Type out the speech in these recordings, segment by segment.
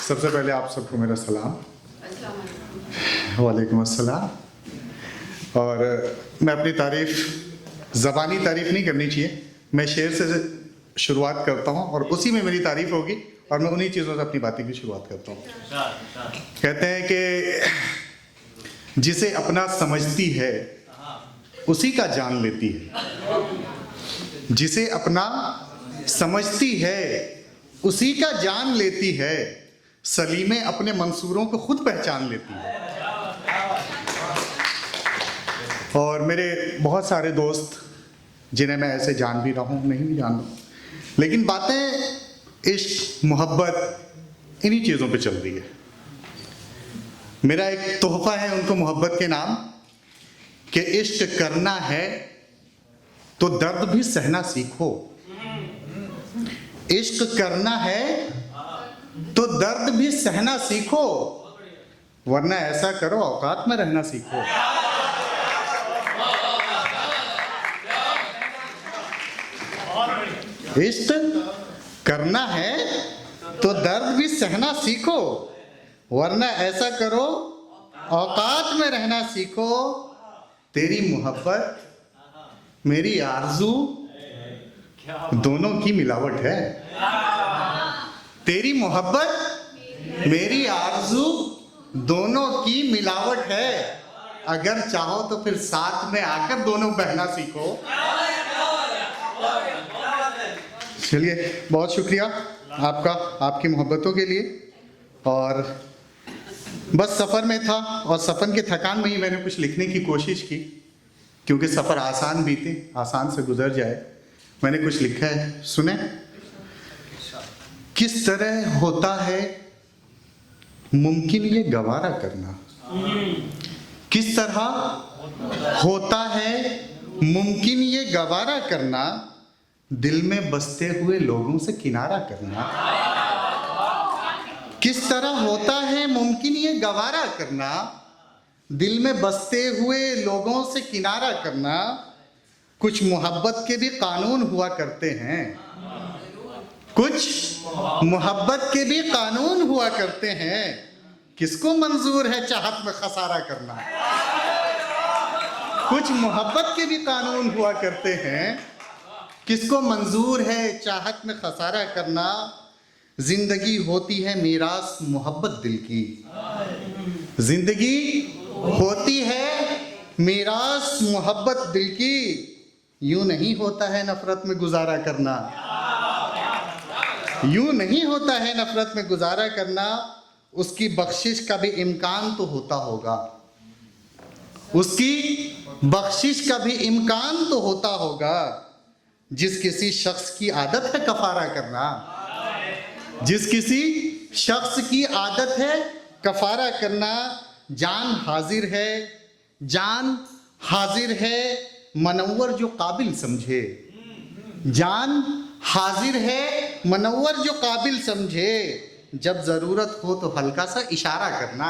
सबसे पहले आप सबको मेरा सलाम। वालेकुम अस्सलाम। और मैं अपनी तारीफ़ ज़बानी तारीफ़ नहीं करनी चाहिए, मैं शेर से शुरुआत करता हूँ और उसी में मेरी तारीफ़ होगी और मैं उन्हीं चीज़ों से अपनी बातें की शुरुआत करता हूँ। कहते हैं कि जिसे अपना समझती है उसी का जान लेती है। जिसे अपना समझती है उसी का जान लेती है। सलीमें अपने मंसूरों को खुद पहचान लेती है। और मेरे बहुत सारे दोस्त जिन्हें मैं ऐसे जान भी रहा हूँ, नहीं भी जान रहा, लेकिन बातें इश्क मोहब्बत इन्हीं चीज़ों पे चल रही है। मेरा एक तोहफा है उनको मोहब्बत के नाम कि इश्क करना है तो दर्द भी सहना सीखो। इश्क करना है तो दर्द भी सहना सीखो, वरना ऐसा करो औकात में रहना सीखो। इश्क करना है तो दर्द भी सहना सीखो, वरना ऐसा करो औकात में रहना सीखो। तेरी मोहब्बत मेरी आरज़ू दोनों की मिलावट है। तेरी मोहब्बत मेरी आरज़ू दोनों की मिलावट है। अगर चाहो तो फिर साथ में आकर दोनों बहना सीखो। चलिए, बहुत शुक्रिया आपका, आपकी मोहब्बतों के लिए। और बस सफ़र में था और सफ़र की थकान में ही मैंने कुछ लिखने की कोशिश की, क्योंकि सफ़र आसान बीते, आसान से गुजर जाए। मैंने कुछ लिखा है, सुने। किस तरह होता है मुमकिन ये गवारा करना। किस तरह होता है मुमकिन ये गवारा करना, दिल में बसते हुए लोगों से किनारा करना। किस तरह होता है मुमकिन ये गवारा करना, दिल में बसते हुए लोगों से किनारा करना। कुछ मोहब्बत के भी कानून हुआ करते हैं, कुछ मोहब्बत के भी कानून हुआ करते हैं। किसको मंजूर है चाहत में खसारा करना। कुछ मोहब्बत के भी कानून हुआ करते हैं, किसको मंजूर है चाहत में खसारा करना। जिंदगी होती है मीरास मोहब्बत दिल की। जिंदगी होती है मीरास मोहब्बत दिल की। यूं नहीं होता है नफरत में गुजारा करना। यूं नहीं होता है नफरत में गुजारा करना। उसकी बख्शिश का भी इम्कान तो होता होगा। उसकी बख्शिश का भी इम्कान तो होता होगा। जिस किसी शख्स की आदत है कफारा करना, जिस किसी शख्स की आदत है कफारा करना। जान हाजिर है, जान हाजिर है, मनव्वर जो काबिल समझे। जान हाजिर है, मनव्वर जो काबिल समझे। जब जरूरत हो तो हल्का सा इशारा करना।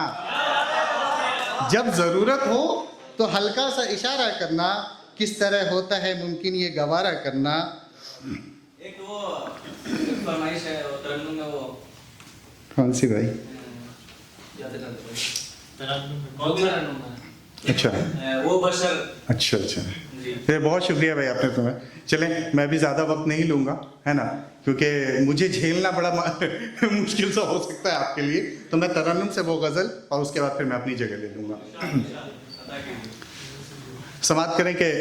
जब जरूरत हो तो हल्का सा इशारा करना। किस तरह होता है मुमकिन ये गवारा करना। एक वो फरमाइश है वो तरन्नुम में, वो कौन सी भाई? याद है तरन्नुम। अच्छा, वो बशर। अच्छा अच्छा, ये बहुत शुक्रिया भाई आपने तुम्हें। चलें, मैं भी ज़्यादा वक्त नहीं लूँगा, है ना, क्योंकि मुझे झेलना बड़ा मुश्किल सा हो सकता है आपके लिए। तो मैं तरन्नुम से वो गज़ल और उसके बाद फिर मैं अपनी जगह ले लूँगा। समाप्त करें कि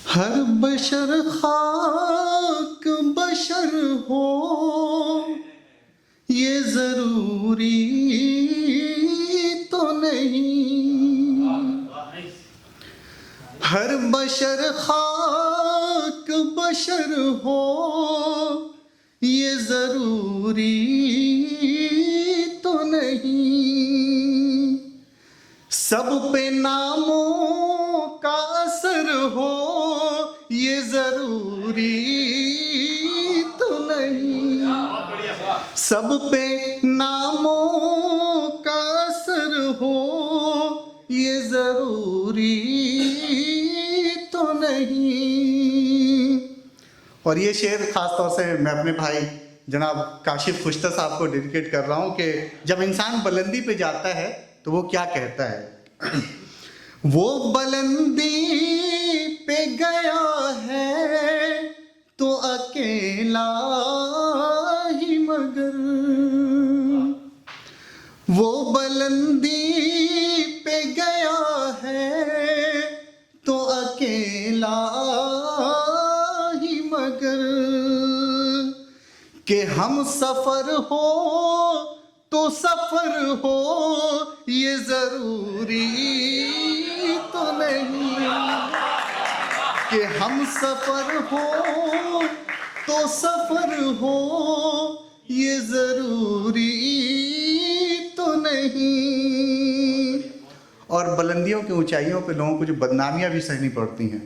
हर बशर खाक बशर हो ये ज़रूरी तो नहीं। हर बशर खाक बशर हो ये ज़रूरी तो नहीं। सब पे नामों का असर हो ये ज़रूरी तो नहीं। सब पे नामों का असर हो ये ज़रूरी तो नहीं। और ये शेर ख़ास तौर से मैं अपने भाई जनाब काशिफ खुश्ता साहब को डेडिकेट कर रहा हूँ कि जब इंसान बुलंदी पे जाता है तो वो क्या कहता है। वो बुलंदी पे गया है तो अकेला ही मगर, वो बुलंदी पे गया है तो अकेला ही मगर, कि हम सफर हो तो सफर हो ये जरूरी तो नहीं, कि हम सफर हो तो सफर हो ये जरूरी तो नहीं। और बुलंदियों की ऊंचाइयों पे लोगों को जो बदनामियां भी सहनी पड़ती हैं,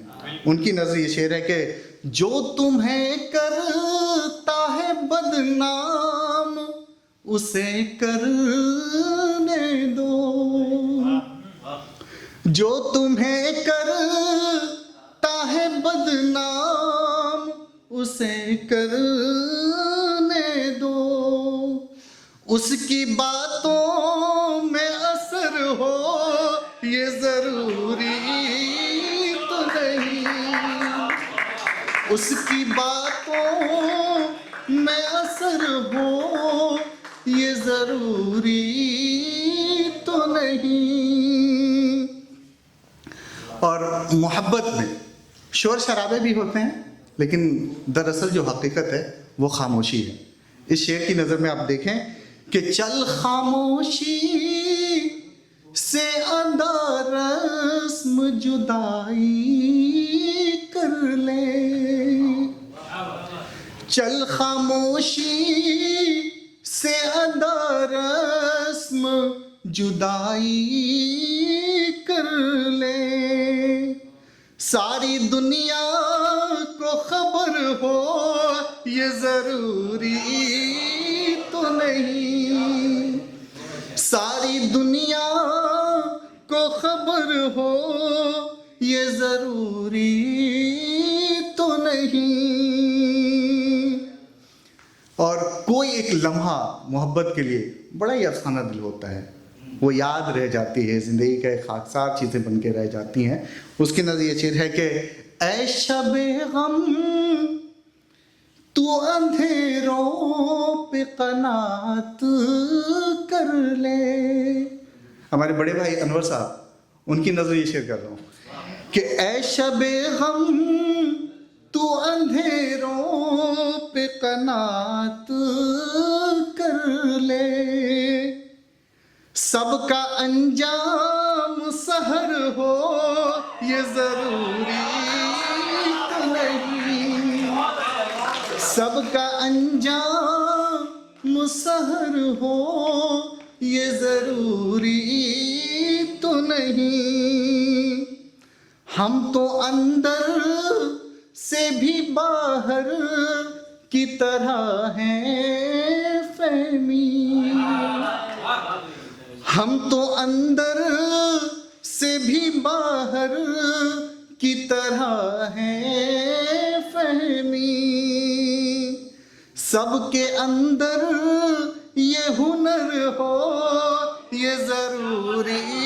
उनकी नजर ये शेर है कि जो तुम्हें करता है बदनाम उसे करने दो, जो तुम्हें करता है बदनाम उसे करने दो, उसकी बातों में असर हो ये जरूरी तो नहीं, उसकी बातों में असर हो ये जरूरी तो नहीं। और मोहब्बत में शोर शराबे भी होते हैं, लेकिन दरअसल जो हकीकत है वो खामोशी है। इस शेर की नज़र में आप देखें कि चल खामोशी से अदा रस्म जुदाई कर ले, चल खामोशी से अदा रस्म जुदाई कर ले, सारी दुनिया को खबर हो ये जरूरी तो नहीं, सारी दुनिया को खबर हो ये जरूरी तो नहीं। और कोई एक लम्हा मोहब्बत के लिए बड़ा ही अफसाना दिल होता है, वो याद रह जाती है, ज़िंदगी का एक खाकसार चीज़ें बन के रह जाती हैं। उसकी नज़र ये शेर है कि ऐ शबे गम तू अंधेरों पे कनात कर ले। हमारे बड़े भाई अनवर साहब, उनकी नज़र ये शेर कर रहा हूँ कि ऐ शबे गम तू अंधेरों पे कनात कर ले, सबका अंजाम सहर हो ये जरूरी तो नहीं, सबका अंजाम सहर हो ये जरूरी तो नहीं। हम तो अंदर से भी बाहर की तरह हैं फहमी, हम तो अंदर से भी बाहर की तरह हैं फहमी, सबके अंदर ये हुनर हो ये जरूरी